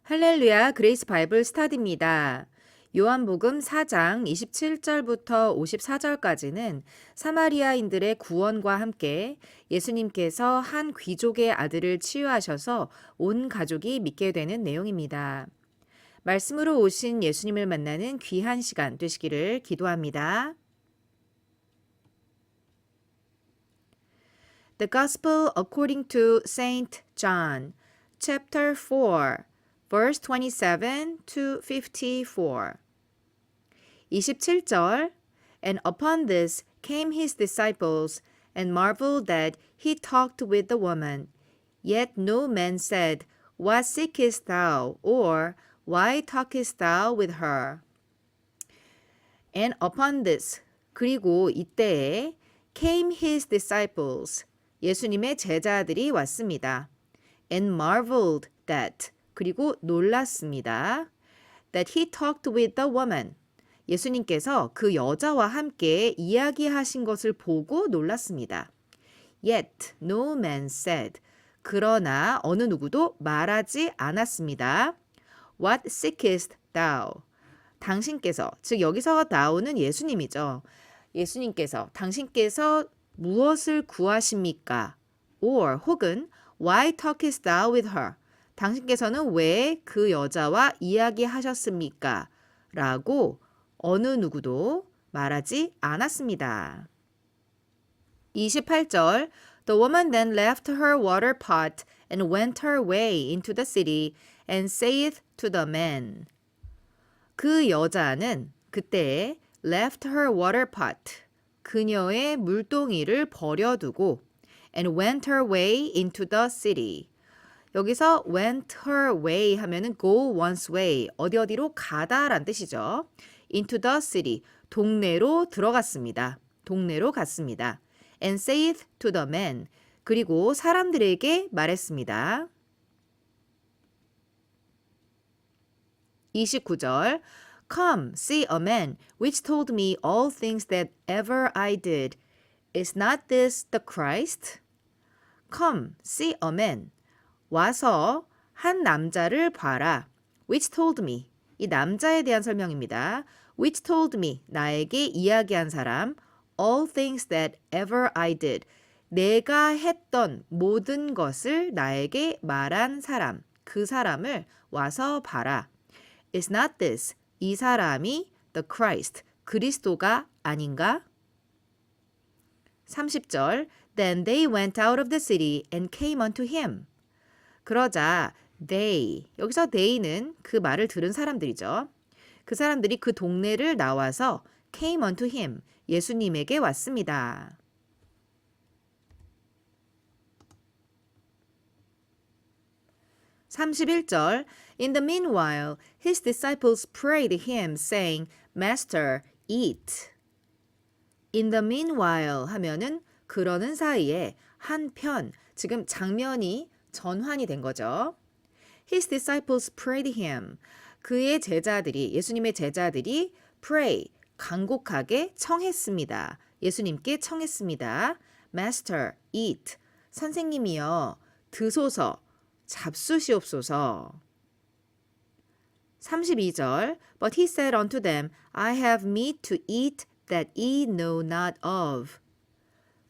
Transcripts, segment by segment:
할렐루야 그레이스 바이블 스타디입니다. 요한복음 4장 27절부터 54절까지는 사마리아인들의 구원과 함께 예수님께서 한 귀족의 아들을 치유하셔서 온 가족이 믿게 되는 내용입니다. 말씀으로 오신 예수님을 만나는 귀한 시간 되시기를 기도합니다. The Gospel according to Saint John, chapter 4, verse 27 to 54. 27절 And upon this came his disciples, and marveled that he talked with the woman. Yet no man said, What seekest thou? Or, Why talkest thou with her? And upon this, 그리고 이때에 came his disciples, 예수님의 제자들이 왔습니다. And marveled that, 그리고 놀랐습니다. That he talked with the woman. 예수님께서 그 여자와 함께 이야기하신 것을 보고 놀랐습니다. Yet no man said. 그러나 어느 누구도 말하지 않았습니다. What seekest thou? 당신께서, 즉 여기서 thou는 예수님이죠. 예수님께서, 당신께서 무엇을 구하십니까? Or 혹은 Why talkest thou with her? 당신께서는 왜 그 여자와 이야기하셨습니까? 라고 어느 누구도 말하지 않았습니다. 28절 The woman then left her water pot and went her way into the city and saith to the man. 그 여자는 그때 left her water pot, 그녀의 물동이를 버려두고 and went her way into the city. 여기서 went her way 하면은 go one's way, 어디로 가다란 뜻이죠. into the city, 동네로 들어갔습니다. 동네로 갔습니다. and saith to the man, 그리고 사람들에게 말했습니다. 29절 Come, see a man which told me all things that ever I did. Is not this the Christ? Come, see a man. 와서 한 남자를 봐라. Which told me. 이 남자에 대한 설명입니다. Which told me. 나에게 이야기한 사람. All things that ever I did. 내가 했던 모든 것을 나에게 말한 사람. 그 사람을 와서 봐라. Is not this. 이 사람이 the Christ. 그리스도가 아닌가? 30절 Then they went out of the city and came unto him. 그러자 they, 여기서 they는 그 말을 들은 사람들이죠. 그 사람들이 그 동네를 나와서 came unto him, 예수님에게 왔습니다. 31절 In the meanwhile, his disciples prayed him, saying, Master, eat. In the meanwhile 하면은 그러는 사이에 한편, 지금 장면이 전환이 된 거죠. His disciples prayed him. 그의 제자들이, 예수님의 제자들이 pray, 간곡하게 청했습니다. 예수님께 청했습니다. Master, eat. 선생님이여, 드소서, 잡수시옵소서. 32절 But he said unto them, I have meat to eat that ye know not of.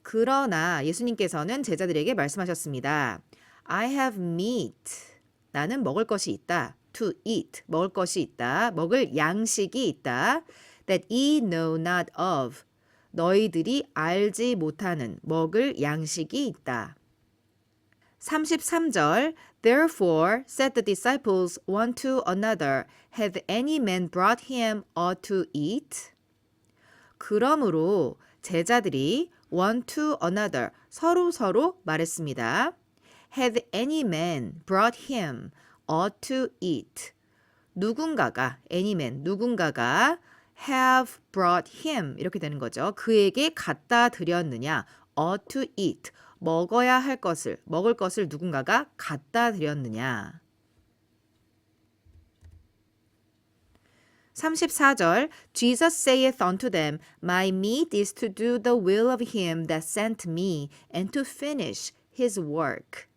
그러나 예수님께서는 제자들에게 말씀하셨습니다. I have meat. 나는 먹을 것이 있다. To eat. 먹을 것이 있다. 먹을 양식이 있다. That ye know not of. 너희들이 알지 못하는 먹을 양식이 있다. 33절 Therefore said the disciples one to another, Hath any man brought him aught to eat? 그러므로 제자들이 one to another, 서로 말했습니다. Had any man brought him aught to eat? 누군가가, any man, 누군가가 have brought him 이렇게 되는 거죠. 그에게 갖다 드렸느냐, ought to eat, 먹어야 할 것을, 먹을 것을 누군가가 갖다 드렸느냐. 34절 Jesus saith unto them, My meat is to do the will of him that sent me and to finish his work.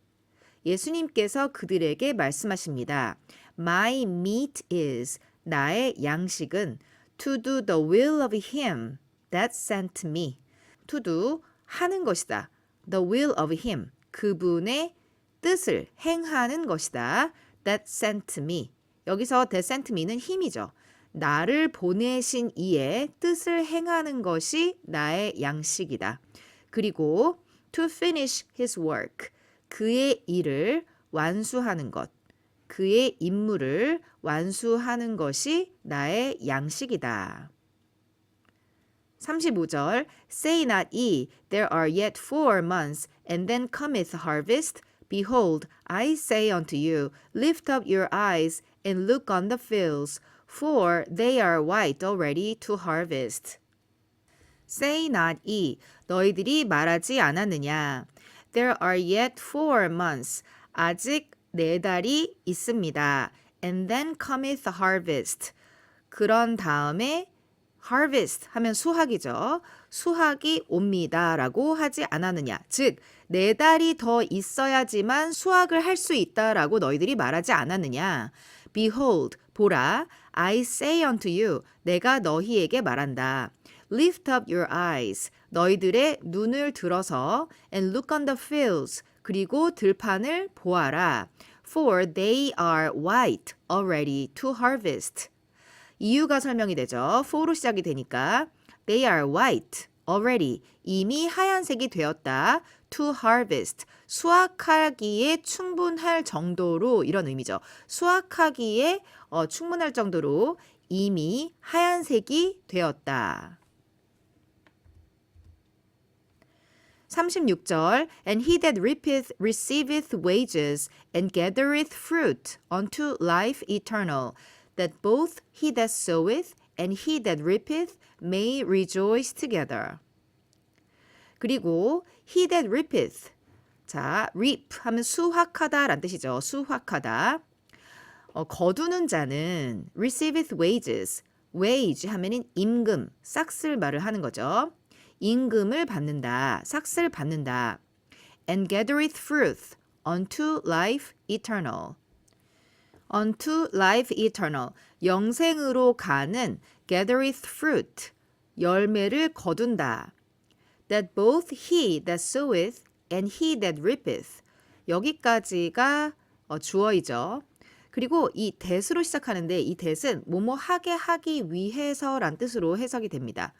예수님께서 그들에게 말씀하십니다. My meat is, 나의 양식은 to do the will of him that sent me. to do, 하는 것이다. the will of him, 그분의 뜻을 행하는 것이다. that sent me. 여기서 that sent me는 힘이죠. 나를 보내신 이의 뜻을 행하는 것이 나의 양식이다. 그리고 to finish his work, 그의 일을 완수하는 것, 그의 임무를 완수하는 것이 나의 양식이다. 35절 Say not ye, there are yet 4 months, and then cometh harvest. Behold, I say unto you, lift up your eyes, and look on the fields, for they are white already to harvest. Say not ye, 너희들이 말하지 않았느냐. There are yet 4 months, 아직 4달이 있습니다. And then cometh the harvest. 그런 다음에 harvest 하면 수확이죠. 수확이 옵니다 라고 하지 않았느냐. 즉 4달이 더 있어야지만 수확을 할 수 있다라고 너희들이 말하지 않았느냐. Behold, 보라, I say unto you, 내가 너희에게 말한다. Lift up your eyes, 너희들의 눈을 들어서 and look on the fields, 그리고 들판을 보아라. For they are white already to harvest. 이유가 설명이 되죠. for로 시작이 되니까 they are white already, 이미 하얀색이 되었다. to harvest, 수확하기에 충분할 정도로, 이런 의미죠. 수확하기에 충분할 정도로 이미 하얀색이 되었다. 36절 And he that reapeth receiveth wages and gathereth fruit unto life eternal, that both he that soweth and he that reapeth may rejoice together. 그리고 he that reapeth, 자, reap 하면 수확하다 라는 뜻이죠. 수확하다. 거두는 자는 receiveth wages, wage 하면은 임금, 싹쓸 말을 하는 거죠. 임금을 받는다, 삭슬 받는다. And gathereth fruit unto life eternal. unto life eternal, 영생으로 가는 gathereth fruit, 열매를 거둔다. That both he that soweth and he that reapeth. 여기까지가 주어이죠. 그리고 이 that으로 시작하는데 이 that은 뭐뭐 하게 하기 위해서란 뜻으로 해석이 됩니다.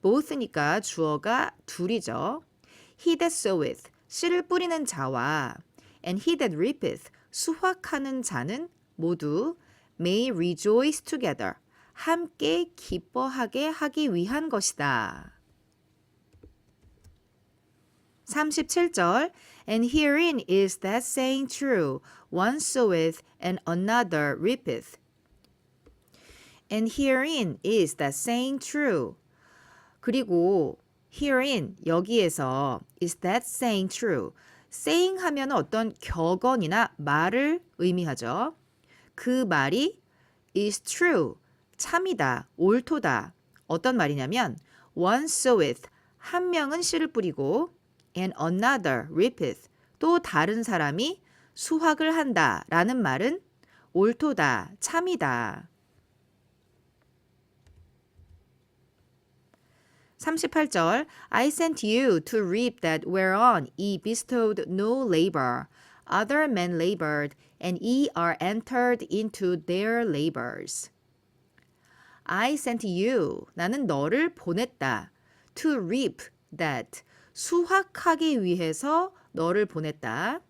both니까 주어가 둘이죠. He that soweth, 씨를 뿌리는 자와 and he that reapeth, 수확하는 자는 모두 may rejoice together, 함께 기뻐하게 하기 위한 것이다. 37절 And herein is that saying true, one soweth and another reapeth. And herein is that saying true. 그리고 herein, 여기에서 is that saying true. saying 하면 어떤 격언이나 말을 의미하죠. 그 말이 is true, 참이다, 옳도다. 어떤 말이냐면 one soweth, 한 명은 씨를 뿌리고 and another reapeth, 또 다른 사람이 수확을 한다 라는 말은 옳도다, 참이다. 38절 I sent you to reap that whereon ye bestowed no labor. Other men labored, and ye are entered into their labors. I sent you, 나는 너를 보냈다. To reap that, 수확하기 위해서 너를 보냈다.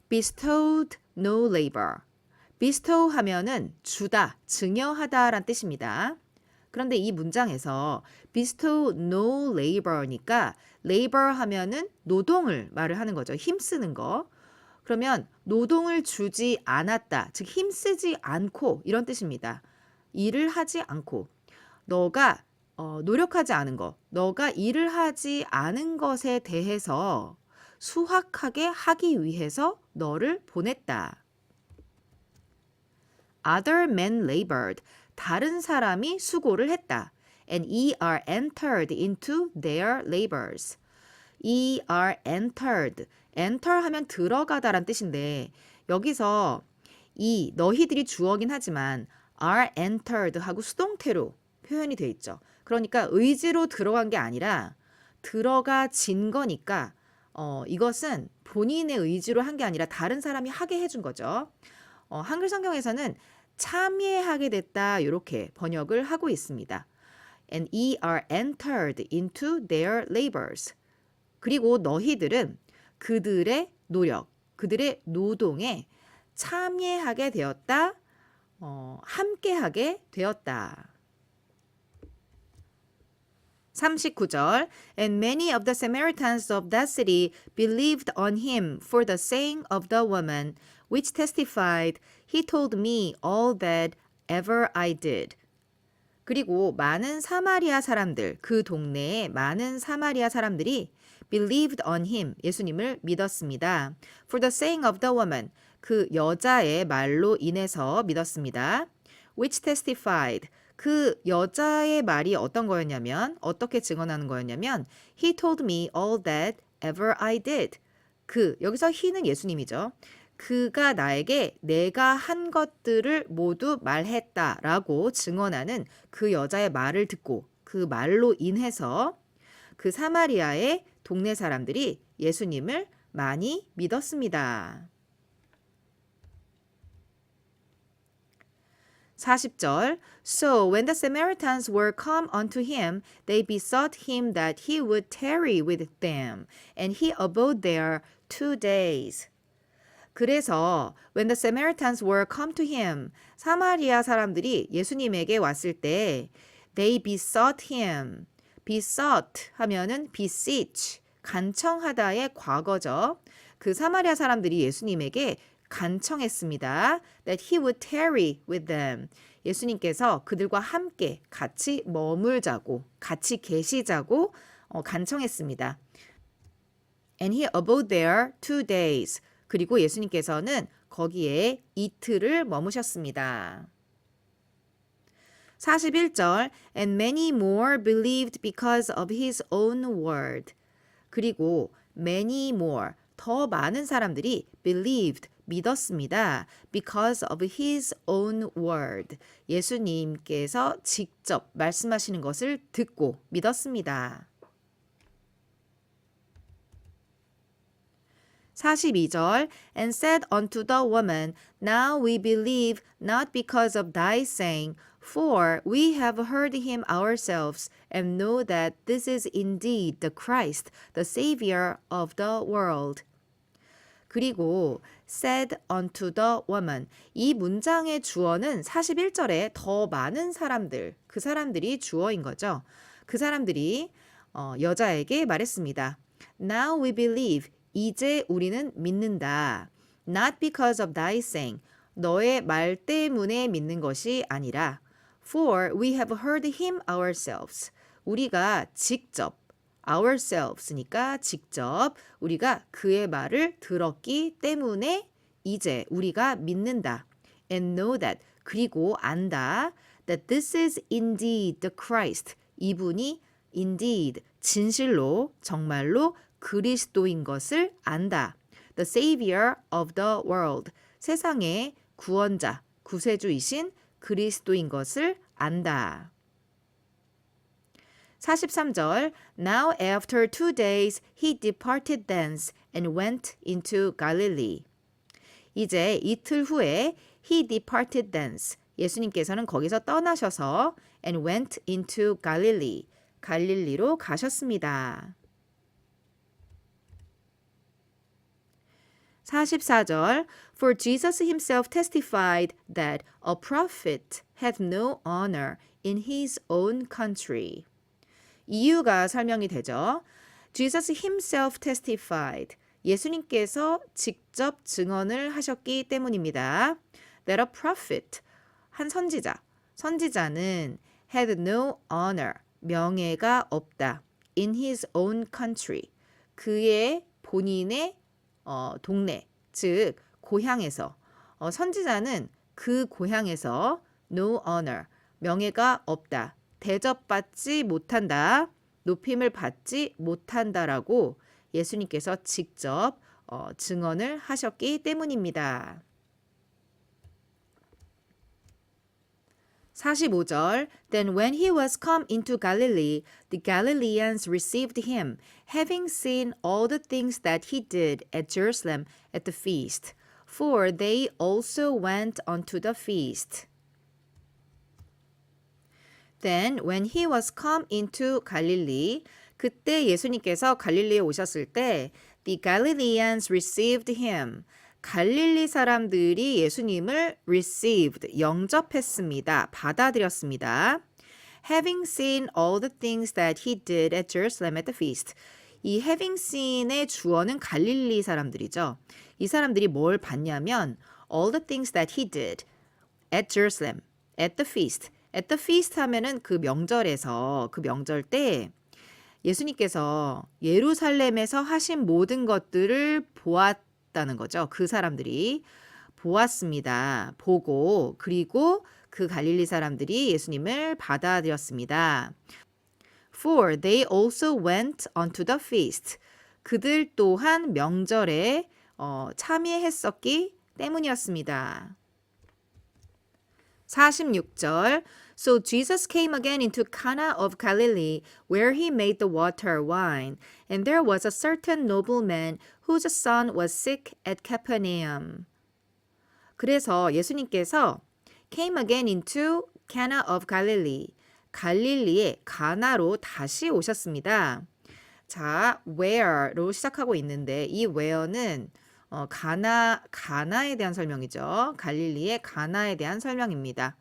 Bestowed no labor. bestow 하면은 주다, 증여하다 라는 뜻입니다. 그런데 이 문장에서 bestow no labor니까 labor 하면은 노동을 말을 하는 거죠. 힘쓰는 거. 그러면 노동을 주지 않았다, 즉 힘쓰지 않고 이런 뜻입니다. 일을 하지 않고, 너가 노력하지 않은 거, 너가 일을 하지 않은 것에 대해서 수확하게 하기 위해서 너를 보냈다. Other men labored, 다른 사람이 수고를 했다. And ye are entered into their labors. entered. enter 하면 들어가다란 뜻인데 여기서 이 너희들이 주어긴 하지만 are entered 하고 수동태로 표현이 돼 있죠. 그러니까 의지로 들어간 게 아니라 들어가진 거니까 이것은 본인의 의지로 한 게 아니라 다른 사람이 하게 해준 거죠. 한글 성경에서는 참여하게 됐다 이렇게 번역을 하고 있습니다. And ye are entered into their labors. 그리고 너희들은 그들의 노력, 그들의 노동에 참여하게 되었다, 함께하게 되었다. 39절 And many of the Samaritans of that city believed on him for the saying of the woman, which testified, He told me all that ever I did. 그리고 많은 사마리아 사람들, 그 동네에 많은 사마리아 사람들이 believed on him, 예수님을 믿었습니다. For the saying of the woman, 그 여자의 말로 인해서 믿었습니다. Which testified, 그 여자의 말이 어떤 거였냐면, 어떻게 증언하는 거였냐면, He told me all that ever I did. 여기서 he는 예수님이죠. 그가 나에게 내가 한 것들을 모두 말했다라고 증언하는 그 여자의 말을 듣고 그 말로 인해서 그 사마리아의 동네 사람들이 예수님을 많이 믿었습니다. 40절 So when the Samaritans were come unto him, they besought him that he would tarry with them, and he abode there 2 days. 그래서 when the Samaritans were come to him, 사마리아 사람들이 예수님에게 왔을 때 they besought him. besought 하면은 beseech, 간청하다의 과거죠. 그 사마리아 사람들이 예수님에게 간청했습니다. That he would tarry with them. 예수님께서 그들과 함께 같이 머물자고, 같이 계시자고 간청했습니다. And he abode there 2 days. 그리고 예수님께서는 거기에 이틀을 머무셨습니다. 41절 And many more believed because of his own word. 그리고 many more, 더 많은 사람들이 believed, 믿었습니다. Because of his own word. 예수님께서 직접 말씀하시는 것을 듣고 믿었습니다. 42절 And said unto the woman, Now we believe not because of thy saying, for we have heard him ourselves, and know that this is indeed the Christ, the Savior of the world. 그리고 said unto the woman. 이 문장의 주어는 41절에 더 많은 사람들, 그 사람들이 주어인 거죠. 그 사람들이 여자에게 말했습니다. Now we believe. 이제 우리는 믿는다. Not because of thy saying. 너의 말 때문에 믿는 것이 아니라 For we have heard him ourselves. 우리가 직접 ourselves니까 직접 우리가 그의 말을 들었기 때문에 이제 우리가 믿는다. And know that. 그리고 안다. That this is indeed the Christ. 이분이 indeed 진실로 정말로 그리스도인 것을 안다. The Savior of the world. 세상의 구원자, 구세주이신 그리스도인 것을 안다. 43절 Now after 2 days he departed thence and went into Galilee. 이제 이틀 후에 he departed thence. 예수님께서는 거기서 떠나셔서 and went into Galilee. 갈릴리로 가셨습니다. 44절 For Jesus himself testified that a prophet had no honor in his own country. 이유가 설명이 되죠. Jesus himself testified. 예수님께서 직접 증언을 하셨기 때문입니다. That a prophet, 한 선지자. 선지자는 had no honor, 명예가 없다. In his own country. 그의 본인의 동네, 즉 고향에서 선지자는 그 고향에서 no honor, 명예가 없다, 대접받지 못한다, 높임을 받지 못한다라고 예수님께서 직접 증언을 하셨기 때문입니다. 45절 Then when he was come into Galilee, the Galileans received him, having seen all the things that he did at Jerusalem at the feast. For they also went unto the feast. Then when he was come into Galilee, 그때 예수님께서 갈릴리에 오셨을 때 the Galileans received him. 갈릴리 사람들이 예수님을 received, 영접했습니다. 받아들였습니다. Having seen all the things that he did at Jerusalem at the feast. 이 having seen의 주어는 갈릴리 사람들이죠. 이 사람들이 뭘 봤냐면 all the things that he did at Jerusalem, at the feast. at the feast 하면은 그 명절에서 그 명절 때 예수님께서 예루살렘에서 하신 모든 것들을 보았다는 거죠. 그 사람들이 보았습니다. 보고 그리고 그 갈릴리 사람들이 예수님을 받아들였습니다. For they also went unto the feast. 그들 또한 명절에 참여했었기 때문이었습니다. 46절 So Jesus came again into Cana of Galilee, where he made the water wine. And there was a certain nobleman whose son was sick at Capernaum. 그래서 예수님께서 came again into Cana of Galilee. 갈릴리의 가나로 다시 오셨습니다. 자, where로 시작하고 있는데 이 where는 가나에 대한 설명이죠. 갈릴리의 가나에 대한 설명입니다.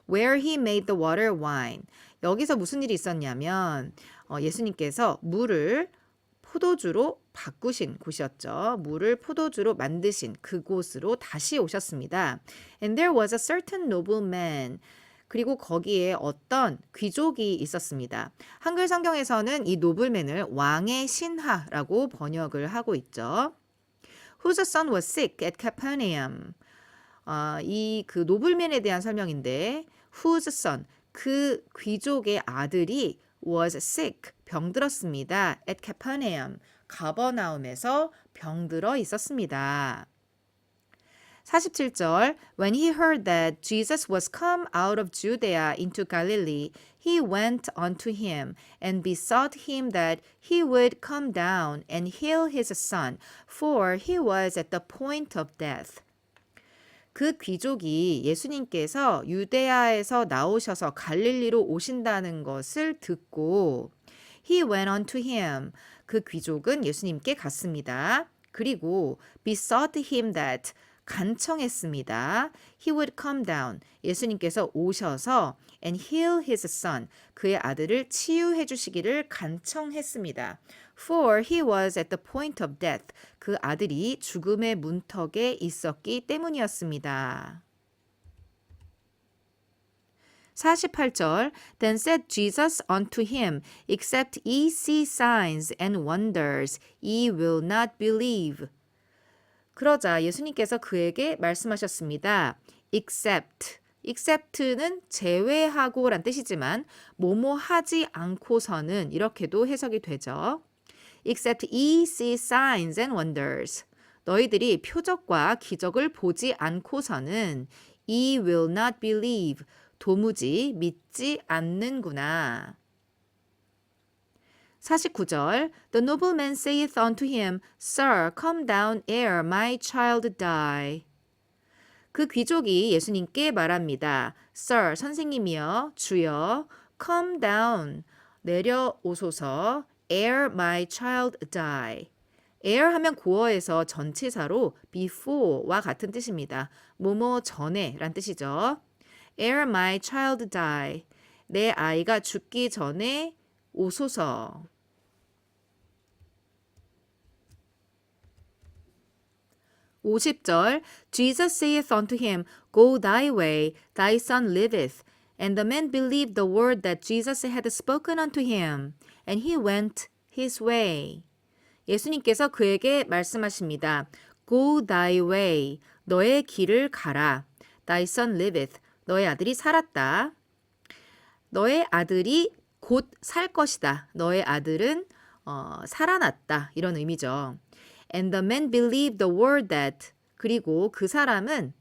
Where he made the water wine. 여기서 무슨 일이 있었냐면 예수님께서 물을 포도주로 바꾸신 곳이었죠. 물을 포도주로 만드신 그곳으로 다시 오셨습니다. And there was a certain nobleman. 그리고 거기에 어떤 귀족이 있었습니다. 한글 성경에서는 이 노블맨을 왕의 신하라고 번역을 하고 있죠. Whose son was sick at Capernaum. 이 그 노블맨에 대한 설명인데 whose son, 그 귀족의 아들이 was sick, 병들었습니다. at Capernaum, 가버나움에서 병들어 있었습니다. 47절 When he heard that Jesus was come out of Judea into Galilee, he went unto him and besought him that he would come down and heal his son, for he was at the point of death. 그 귀족이 예수님께서 유대야에서 나오셔서 갈릴리로 오신다는 것을 듣고 he went unto him. 그 귀족은 예수님께 갔습니다. 그리고 besought him that 간청했습니다. He would come down. 예수님께서 오셔서 and heal his son. 그의 아들을 치유해 주시기를 간청했습니다. For he was at the point of death. 그 아들이 죽음의 문턱에 있었기 때문이었습니다. 48절 Then said Jesus unto him, Except ye see signs and wonders, ye will not believe. 그러자 예수님께서 그에게 말씀하셨습니다. except는 제외하고 란 뜻이지만 뭐뭐 하지 않고서는 이렇게도 해석이 되죠. Except ye see signs and wonders. 너희들이 표적과 기적을 보지 않고서는 ye will not believe. 도무지 믿지 않는구나. 49절 The nobleman saith unto him, Sir, come down ere my child die. 그 귀족이 예수님께 말합니다. Sir, 선생님이여, 주여, come down, 내려오소서, ere my child die. ere 하면 고어에서 전치사로 before와 같은 뜻입니다. 뭐뭐 전에 란 뜻이죠. ere my child die. 내 아이가 죽기 전에 오소서. 50절 Jesus saith unto him, Go thy way, thy son liveth. And the man believed the word that Jesus had spoken unto him, and he went his way. 예수님께서 그에게 말씀하십니다. Go thy way, 너의 길을 가라. Thy son liveth, 너의 아들이 살았다. 너의 아들이 곧 살 것이다. 너의 아들은 살아났다 이런 의미죠. And the man believed the word that 그리고 그 사람은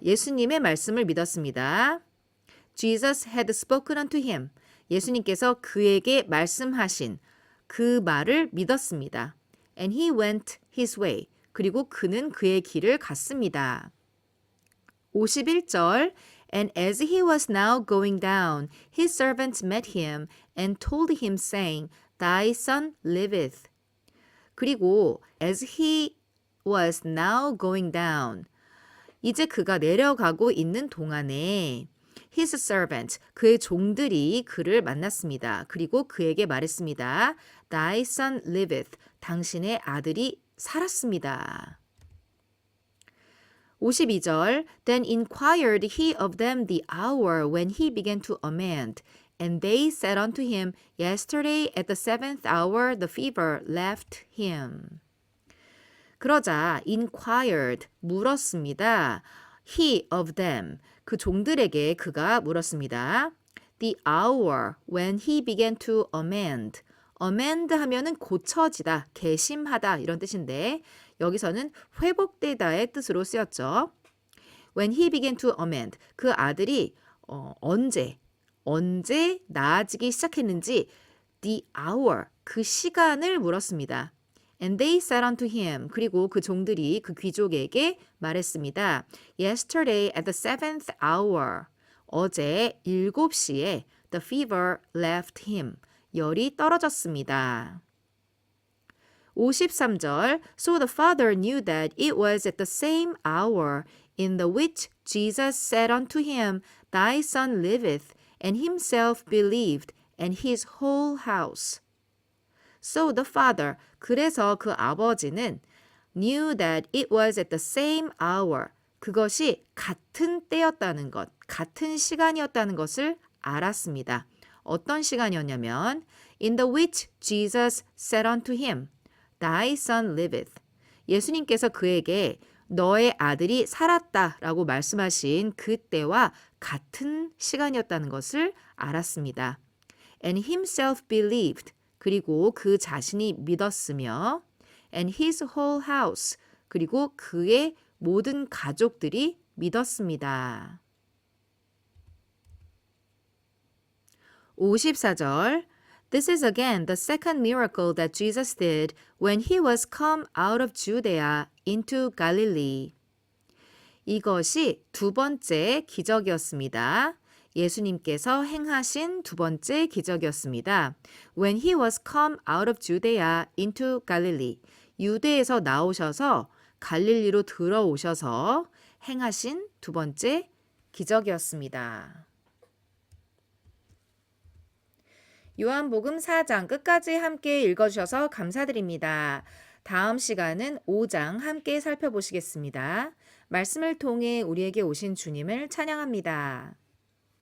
예수님의 말씀을 믿었습니다. Jesus had spoken unto him. 예수님께서 그에게 말씀하신 그 말을 믿었습니다. And he went his way. 그리고 그는 그의 길을 갔습니다. 51절 And as he was now going down, his servants met him and told him saying, Thy son liveth. 그리고 as he was now going down, 이제 그가 내려가고 있는 동안에 his servant, 그의 종들이 그를 만났습니다. 그리고 그에게 말했습니다. Thy son liveth. 당신의 아들이 살았습니다. 52절 Then inquired he of them the hour when he began to amend. And they said unto him, Yesterday at the 7th hour the fever left him. 그러자 inquired, 물었습니다. He of them, 그 종들에게 그가 물었습니다. The hour when he began to amend. amend 하면은 고쳐지다, 개심하다 이런 뜻인데 여기서는 회복되다의 뜻으로 쓰였죠. When he began to amend, 그 아들이 언제 나아지기 시작했는지 the hour, 그 시간을 물었습니다. And they said unto him, 그리고 그 종들이 그 귀족에게 말했습니다. Yesterday at the 7th hour, 어제 7시에 the fever left him, 열이 떨어졌습니다. 53절 So the father knew that it was at the same hour in the which Jesus said unto him, Thy son liveth, and himself believed, and his whole house. So the father, 그래서 그 아버지는 knew that it was at the same hour, 그것이 같은 때였다는 것, 같은 시간이었다는 것을 알았습니다. 어떤 시간이었냐면 In the which Jesus said unto him, Thy son liveth. 예수님께서 그에게 너의 아들이 살았다라고 말씀하신 그때와 같은 시간이었다는 것을 알았습니다. And himself believed. 그리고 그 자신이 믿었으며 And his whole house. 그리고 그의 모든 가족들이 믿었습니다. 54절 This is again the second miracle that Jesus did when he was come out of Judea into Galilee. 이것이 두 번째 기적이었습니다. 예수님께서 행하신 두 번째 기적이었습니다. When he was come out of Judea into Galilee. 유대에서 나오셔서 갈릴리로 들어오셔서 행하신 두 번째 기적이었습니다. 요한복음 4장 끝까지 함께 읽어주셔서 감사드립니다. 다음 시간은 5장 함께 살펴보시겠습니다. 말씀을 통해 우리에게 오신 주님을 찬양합니다.